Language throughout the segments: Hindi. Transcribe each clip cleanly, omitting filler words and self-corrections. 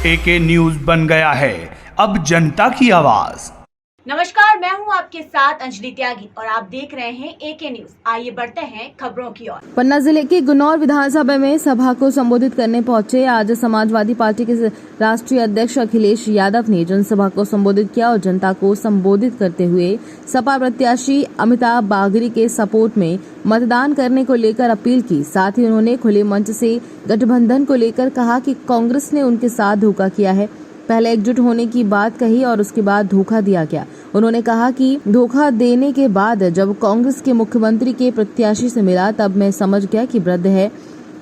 एके न्यूज बन गया है अब जनता की आवाज। नमस्कार, मैं हूं आपके साथ अंजलि त्यागी और आप देख रहे हैं एके न्यूज। आइए बढ़ते हैं खबरों की ओर। पन्ना जिले के गुन्नौर विधानसभा में सभा को संबोधित करने पहुंचे आज समाजवादी पार्टी के राष्ट्रीय अध्यक्ष अखिलेश यादव ने जनसभा को संबोधित किया और जनता को संबोधित करते हुए सपा प्रत्याशी अमिताभ बागरी के सपोर्ट में मतदान करने को लेकर अपील की। साथ ही उन्होंने खुले मंच से गठबंधन को लेकर कहा कि कांग्रेस ने उनके साथ धोखा किया है। पहले एकजुट होने की बात कही और उसके बाद धोखा दिया गया। उन्होंने कहा कि धोखा देने के बाद जब कांग्रेस के मुख्यमंत्री के प्रत्याशी से मिला तब मैं समझ गया कि वृद्ध है,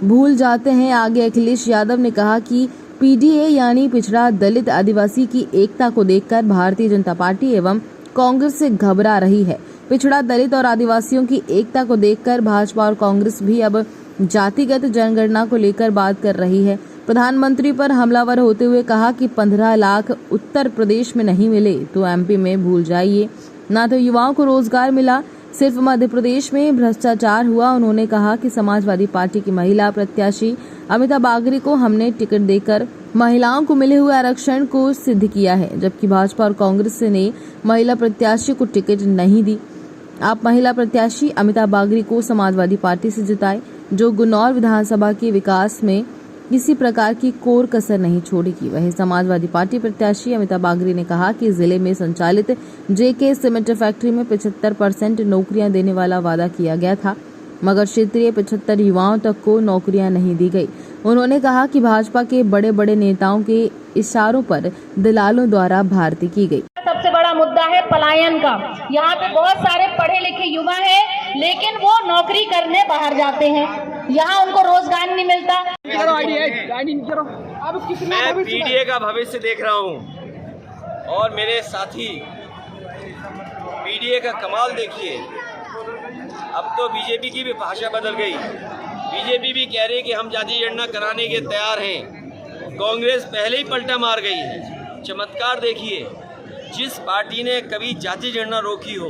भूल जाते हैं। आगे अखिलेश यादव ने कहा कि पीडीए यानी पिछड़ा दलित आदिवासी की एकता को देखकर भारतीय जनता पार्टी एवं कांग्रेस से घबरा रही है। पिछड़ा दलित और आदिवासियों की एकता को देखकर भाजपा और कांग्रेस भी अब जातिगत जनगणना को लेकर बात कर रही है। प्रधानमंत्री पर हमलावर होते हुए कहा कि 15 लाख उत्तर प्रदेश में नहीं मिले तो एमपी में भूल जाइए। ना तो युवाओं को रोजगार मिला, सिर्फ मध्य प्रदेश में भ्रष्टाचार हुआ। उन्होंने कहा कि समाजवादी पार्टी की महिला प्रत्याशी अमिताभ बागरी को हमने टिकट देकर महिलाओं को मिले हुए आरक्षण को सिद्ध किया है, जबकि भाजपा और कांग्रेस ने महिला प्रत्याशी को टिकट नहीं दी। आप महिला प्रत्याशी अमिताभ बागरी को समाजवादी पार्टी से जिताए, जो गुन्नौर विधानसभा के विकास में किसी प्रकार की कोर कसर नहीं छोड़ेगी। वहीं समाजवादी पार्टी प्रत्याशी अमिताभ बागरी ने कहा कि जिले में संचालित जेके सीमेंट फैक्ट्री में 75% नौकरियां देने वाला वादा किया गया था, मगर क्षेत्रीय 75 युवाओं तक को नौकरियां नहीं दी गई। उन्होंने कहा कि भाजपा के बड़े बड़े नेताओं के इशारों पर दलालों द्वारा भर्ती की गई। सबसे बड़ा मुद्दा है पलायन का। यहाँ पे बहुत सारे पढ़े लिखे युवा हैं, लेकिन वो नौकरी करने बाहर जाते हैं, यहाँ उनको रोजगार नहीं मिलता। मैं पीडीए का भविष्य देख रहा हूँ और मेरे साथी पीडीए का कमाल देखिए। अब तो बीजेपी की भी भाषा बदल गई। बीजेपी भी कह रही है कि हम जाति जनगणना कराने के तैयार हैं। कांग्रेस पहले ही पलटा मार गई है। चमत्कार देखिए, जिस पार्टी ने कभी जाति जनगणना रोकी हो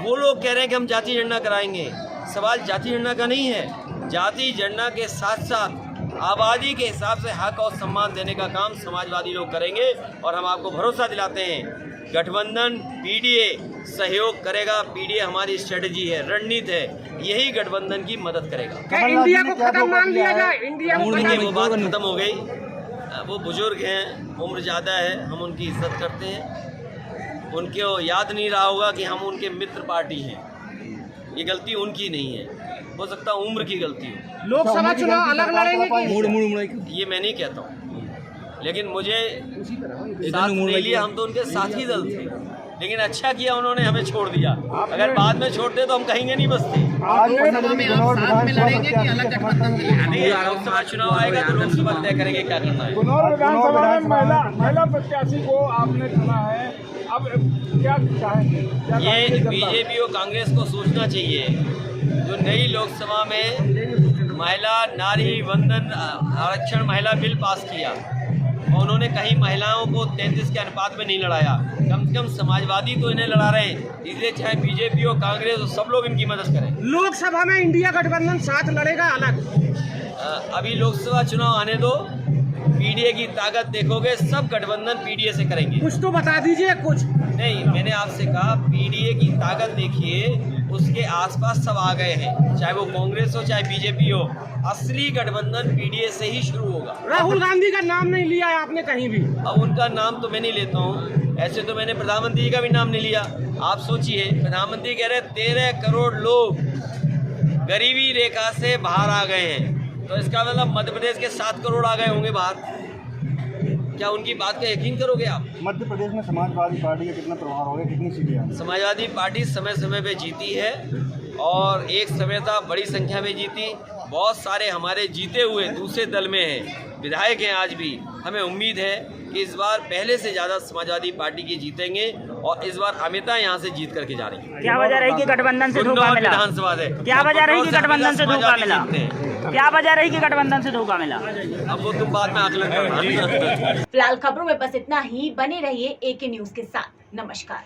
वो लोग कह रहे हैं कि हम जाति जनगणना कराएंगे। सवाल जाति जनगणना का नहीं है। जाति जनगणना के साथ साथ आबादी के हिसाब से हक और सम्मान देने का काम समाजवादी लोग करेंगे और हम आपको भरोसा दिलाते हैं गठबंधन पीडीए सहयोग करेगा। पीडीए हमारी स्ट्रेटजी है, रणनीति है, यही गठबंधन की मदद करेगा। इंडिया को खत्म मान लिया जाए। इंडिया को वो बात खत्म हो गई। वो बुजुर्ग हैं, उम्र ज़्यादा है, हम उनकी इज्जत करते हैं। उनको याद नहीं रहा होगा कि हम उनके मित्र पार्टी हैं। ये गलती उनकी नहीं है, हो सकता है उम्र की गलती हो। लोकसभा चुनाव अलग लड़ेंगे ये मैं नहीं कहता हूँ, लेकिन मुझे साथ नहीं लिया। हम तो उनके साथी दल थे, लेकिन अच्छा किया उन्होंने हमें छोड़ दिया। अगर बाद में छोड़ते तो हम कहेंगे नहीं बसते। लोकसभा चुनाव आएगा तो लोकसभा तय करेंगे क्या करना है। विधानसभा में महिला प्रत्याशी को आपने चुना है, अब क्या चाहेंगे? ये बीजेपी और कांग्रेस को सोचना चाहिए। जो नई लोकसभा में महिला नारी वंदन आरक्षण महिला बिल पास किया और उन्होंने कहीं महिलाओं को 33 के अनुपात में नहीं लड़ाया। कम से कम समाजवादी तो इन्हें लड़ा रहे हैं, इसलिए चाहे बीजेपी और कांग्रेस सब लोग इनकी मदद करें। लोकसभा में इंडिया गठबंधन साथ लड़ेगा अलग। अभी लोकसभा चुनाव आने दो, पीडीए की ताकत देखोगे। सब गठबंधन पीडीए से करेंगे। कुछ तो बता दीजिए। कुछ नहीं, मैंने आपसे कहा पीडीए की ताकत देखिए, उसके आसपास सब आ गए हैं, चाहे वो कांग्रेस हो चाहे बीजेपी हो। असली गठबंधन पीडीए से ही शुरू होगा। राहुल गांधी का नाम नहीं लिया है आपने कहीं भी। अब उनका नाम तो मैं नहीं लेता हूँ, ऐसे तो मैंने प्रधानमंत्री जी का भी नाम नहीं लिया। आप सोचिए, प्रधानमंत्री कह रहे 13 करोड़ लोग गरीबी रेखा से बाहर आ गए हैं, तो इसका मतलब मध्य प्रदेश के 7 करोड़ आ गए होंगे बाहर। क्या उनकी बात का यकीन करोगे आप? मध्य प्रदेश में समाजवादी पार्टी का कितना प्रभाव होगा, कितनी सीटें? समाजवादी पार्टी समय समय पे जीती है और एक समय था बड़ी संख्या में जीती। बहुत सारे हमारे जीते हुए दूसरे दल में हैं, विधायक हैं आज भी। हमें उम्मीद है कि इस बार पहले से ज़्यादा समाजवादी पार्टी की जीतेंगे और इस बार अमिता यहाँ से जीत करके जा रही है। क्या वजह रही कि गठबंधन से धोखा मिला? विधानसभा है। क्या वजह रही कि गठबंधन से धोखा मिला? क्या वजह रही कि गठबंधन से धोखा मिला? अब वो तुम बाद में आकलन करना। फिलहाल खबरों में बस इतना ही। बने रहिए एके न्यूज के साथ। नमस्कार।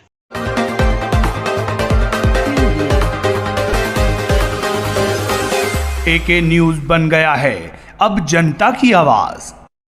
एके न्यूज बन गया है अब जनता की आवाज।